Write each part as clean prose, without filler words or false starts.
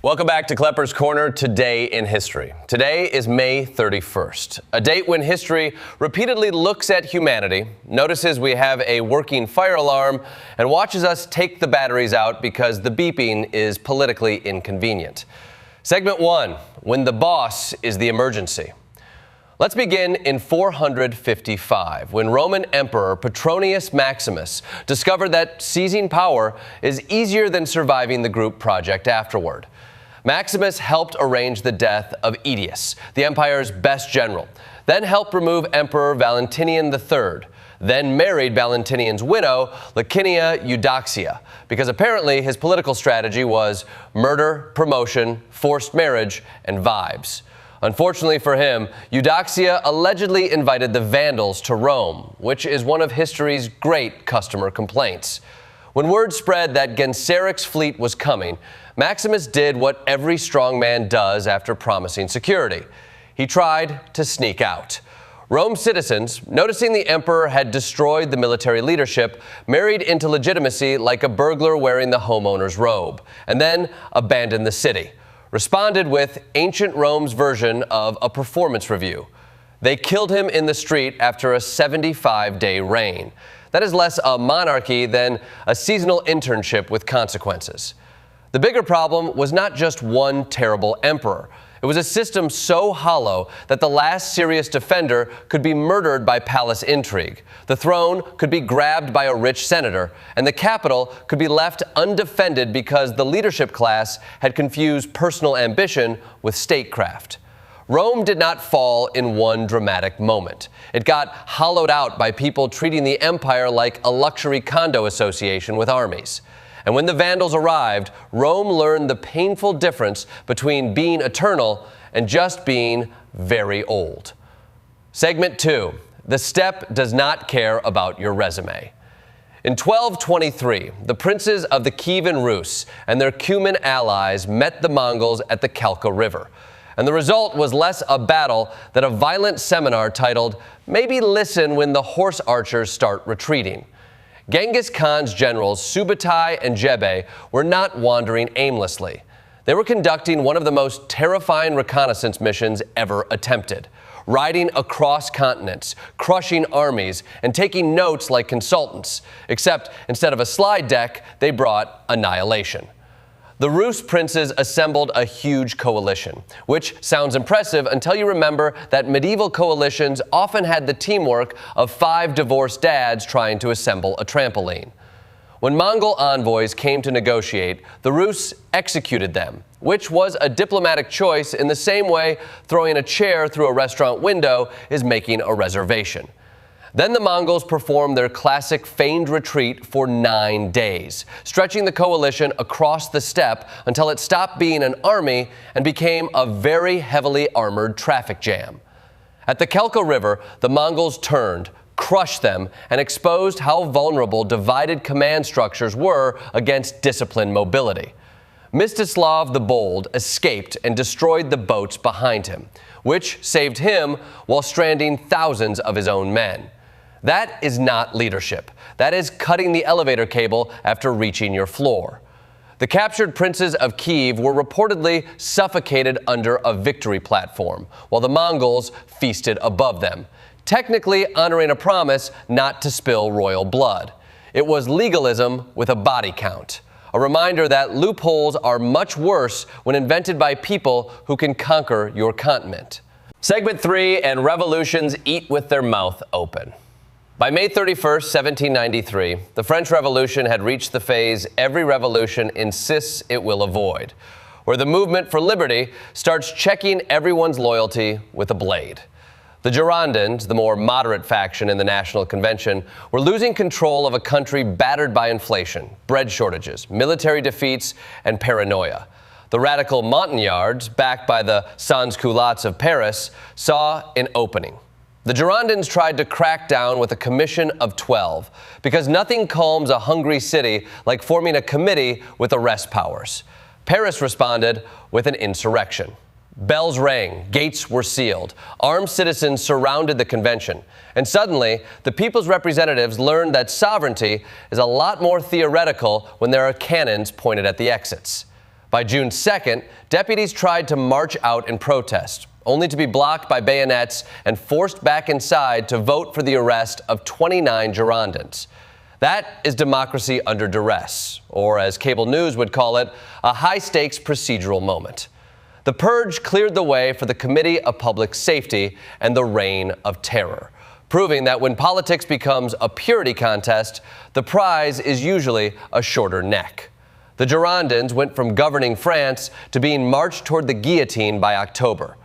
Welcome back to Klepper's Corner, Today in History. Today is May 31st, a date when history repeatedly looks at humanity, notices we have a working fire alarm, and watches us take the batteries out because the beeping is politically inconvenient. Segment 1, when the boss is the emergency. Let's begin in 455, when Roman Emperor Petronius Maximus discovered that seizing power is easier than surviving the group project afterward. Maximus helped arrange the death of Aetius, the empire's best general, then helped remove Emperor Valentinian III, then married Valentinian's widow, Licinia Eudoxia, because apparently his political strategy was murder, promotion, forced marriage, and vibes. Unfortunately for him, Eudoxia allegedly invited the Vandals to Rome, which is one of history's great customer complaints. When word spread that Genseric's fleet was coming, Maximus did what every strong man does after promising security. He tried to sneak out. Rome citizens, noticing the emperor had destroyed the military leadership, married into legitimacy like a burglar wearing the homeowner's robe, and then abandoned the city. Responded with ancient Rome's version of a performance review. They killed him in the street after a 75-day reign. That is less a monarchy than a seasonal internship with consequences. The bigger problem was not just one terrible emperor. It was a system so hollow that the last serious defender could be murdered by palace intrigue. The throne could be grabbed by a rich senator, and the capital could be left undefended because the leadership class had confused personal ambition with statecraft. Rome did not fall in one dramatic moment. It got hollowed out by people treating the empire like a luxury condo association with armies. And when the Vandals arrived, Rome learned the painful difference between being eternal and just being very old. Segment 2, the steppe does not care about your resume. In 1223, the princes of the Kievan Rus and their Cuman allies met the Mongols at the Kalka River. And the result was less a battle than a violent seminar titled, "Maybe Listen When the Horse Archers Start Retreating." Genghis Khan's generals Subutai and Jebe were not wandering aimlessly. They were conducting one of the most terrifying reconnaissance missions ever attempted, riding across continents, crushing armies, and taking notes like consultants, except instead of a slide deck, they brought annihilation. The Rus princes assembled a huge coalition, which sounds impressive until you remember that medieval coalitions often had the teamwork of 5 divorced dads trying to assemble a trampoline. When Mongol envoys came to negotiate, the Rus executed them, which was a diplomatic choice in the same way throwing a chair through a restaurant window is making a reservation. Then the Mongols performed their classic feigned retreat for 9 days, stretching the coalition across the steppe until it stopped being an army and became a very heavily armored traffic jam. At the Kalka River, the Mongols turned, crushed them, and exposed how vulnerable divided command structures were against disciplined mobility. Mstislav the Bold escaped and destroyed the boats behind him, which saved him while stranding thousands of his own men. That is not leadership. That is cutting the elevator cable after reaching your floor. The captured princes of Kiev were reportedly suffocated under a victory platform, while the Mongols feasted above them, technically honoring a promise not to spill royal blood. It was legalism with a body count. A reminder that loopholes are much worse when invented by people who can conquer your continent. Segment 3, and revolutions eat with their mouth open. By May 31st, 1793, the French Revolution had reached the phase every revolution insists it will avoid, where the movement for liberty starts checking everyone's loyalty with a blade. The Girondins, the more moderate faction in the National Convention, were losing control of a country battered by inflation, bread shortages, military defeats, and paranoia. The radical Montagnards, backed by the sans-culottes of Paris, saw an opening. The Girondins tried to crack down with a commission of 12, because nothing calms a hungry city like forming a committee with arrest powers. Paris responded with an insurrection. Bells rang, gates were sealed, armed citizens surrounded the convention, and suddenly the people's representatives learned that sovereignty is a lot more theoretical when there are cannons pointed at the exits. By June 2nd, deputies tried to march out in protest, only to be blocked by bayonets and forced back inside to vote for the arrest of 29 Girondins. That is democracy under duress, or as cable news would call it, a high-stakes procedural moment. The purge cleared the way for the Committee of Public Safety and the Reign of Terror, proving that when politics becomes a purity contest, the prize is usually a shorter neck. The Girondins went from governing France to being marched toward the guillotine by October.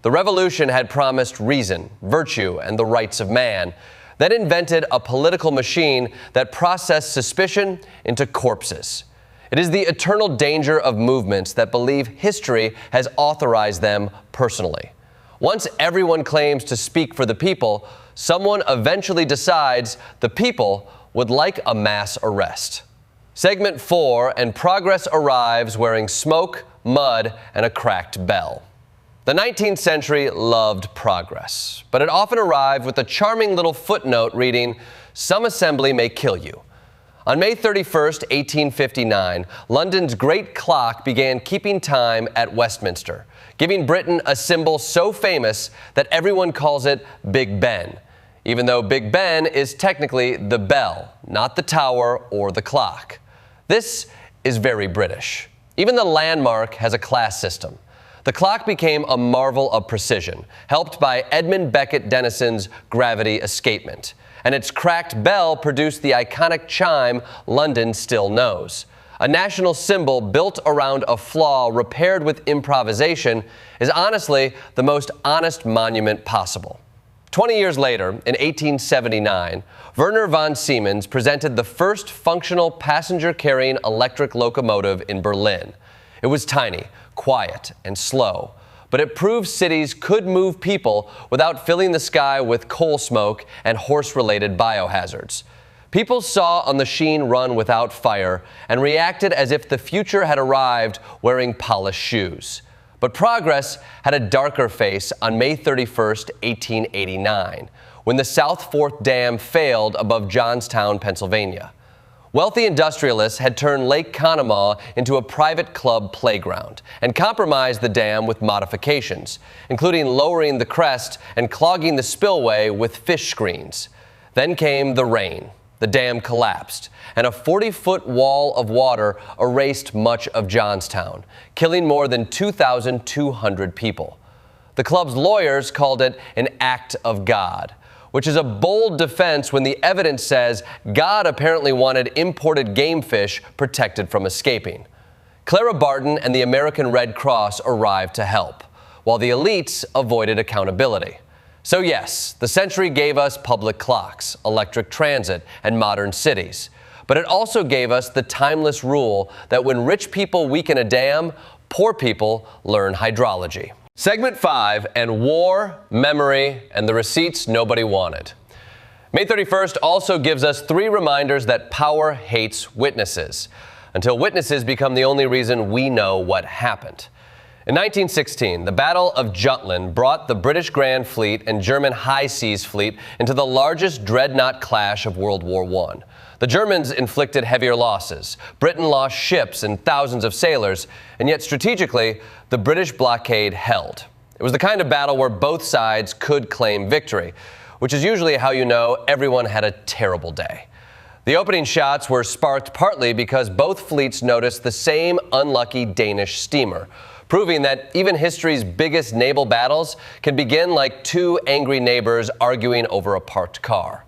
The revolution had promised reason, virtue, and the rights of man, then invented a political machine that processed suspicion into corpses. It is the eternal danger of movements that believe history has authorized them personally. Once everyone claims to speak for the people, someone eventually decides the people would like a mass arrest. Segment 4, and progress arrives wearing smoke, mud, and a cracked bell. The 19th century loved progress, but it often arrived with a charming little footnote reading, "Some assembly may kill you." On May 31st, 1859, London's great clock began keeping time at Westminster, giving Britain a symbol so famous that everyone calls it Big Ben, even though Big Ben is technically the bell, not the tower or the clock. This is very British. Even the landmark has a class system. The clock became a marvel of precision, helped by Edmund Beckett Denison's gravity escapement. And its cracked bell produced the iconic chime London still knows. A national symbol built around a flaw repaired with improvisation is honestly the most honest monument possible. 20 years later, in 1879, Werner von Siemens presented the first functional passenger-carrying electric locomotive in Berlin. It was tiny, quiet, and slow, but it proved cities could move people without filling the sky with coal smoke and horse-related biohazards. People saw a machine run without fire and reacted as if the future had arrived wearing polished shoes. But progress had a darker face on May 31st, 1889, when the South Fork Dam failed above Johnstown, Pennsylvania. Wealthy industrialists had turned Lake Conemaugh into a private club playground and compromised the dam with modifications, including lowering the crest and clogging the spillway with fish screens. Then came the rain. The dam collapsed, and a 40-foot wall of water erased much of Johnstown, killing more than 2,200 people. The club's lawyers called it an act of God, which is a bold defense when the evidence says God apparently wanted imported game fish protected from escaping. Clara Barton and the American Red Cross arrived to help, while the elites avoided accountability. So yes, the century gave us public clocks, electric transit, and modern cities. But it also gave us the timeless rule that when rich people weaken a dam, poor people learn hydrology. Segment 5, and war, memory, and the receipts nobody wanted. May 31st also gives us 3 reminders that power hates witnesses, until witnesses become the only reason we know what happened. In 1916, the Battle of Jutland brought the British Grand Fleet and German High Seas Fleet into the largest dreadnought clash of World War I. The Germans inflicted heavier losses. Britain lost ships and thousands of sailors, and yet strategically, the British blockade held. It was the kind of battle where both sides could claim victory, which is usually how you know everyone had a terrible day. The opening shots were sparked partly because both fleets noticed the same unlucky Danish steamer, proving that even history's biggest naval battles can begin like 2 angry neighbors arguing over a parked car.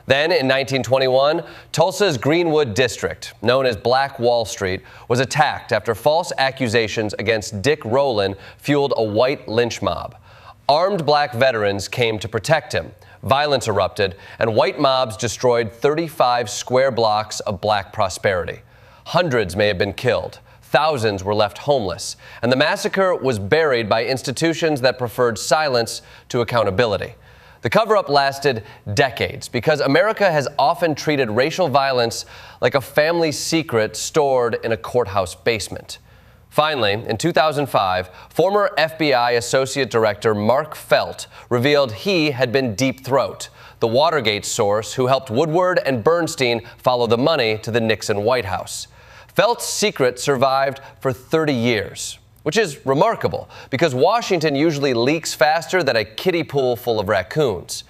Then, in 1921, Tulsa's Greenwood District, known as Black Wall Street, was attacked after false accusations against Dick Rowland fueled a white lynch mob. Armed black veterans came to protect him. Violence erupted, and white mobs destroyed 35 square blocks of black prosperity. Hundreds may have been killed. Thousands were left homeless, and the massacre was buried by institutions that preferred silence to accountability. The cover-up lasted decades because America has often treated racial violence like a family secret stored in a courthouse basement. Finally, in 2005, former FBI Associate Director Mark Felt revealed he had been Deep Throat, the Watergate source who helped Woodward and Bernstein follow the money to the Nixon White House. Felt's secret survived for 30 years, which is remarkable because Washington usually leaks faster than a kiddie pool full of raccoons.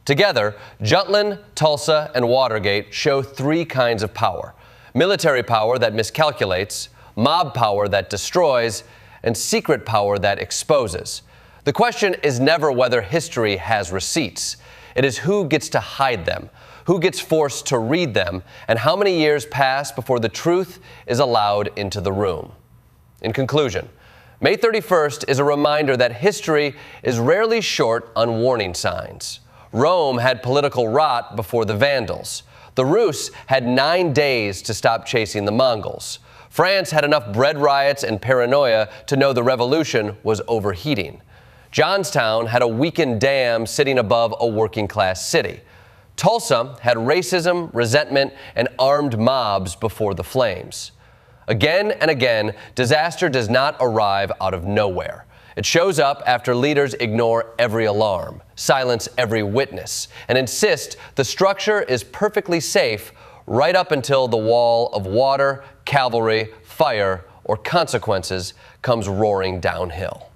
Together, Jutland, Tulsa, and Watergate show three kinds of power: military power that miscalculates, mob power that destroys, and secret power that exposes. The question is never whether history has receipts. It is who gets to hide them, who gets forced to read them, and how many years pass before the truth is allowed into the room. In conclusion, May 31st is a reminder that history is rarely short on warning signs. Rome had political rot before the Vandals. The Rus had 9 days to stop chasing the Mongols. France had enough bread riots and paranoia to know the revolution was overheating. Johnstown had a weakened dam sitting above a working-class city. Tulsa had racism, resentment, and armed mobs before the flames. Again and again, disaster does not arrive out of nowhere. It shows up after leaders ignore every alarm, silence every witness, and insist the structure is perfectly safe right up until the wall of water, cavalry, fire, or consequences comes roaring downhill.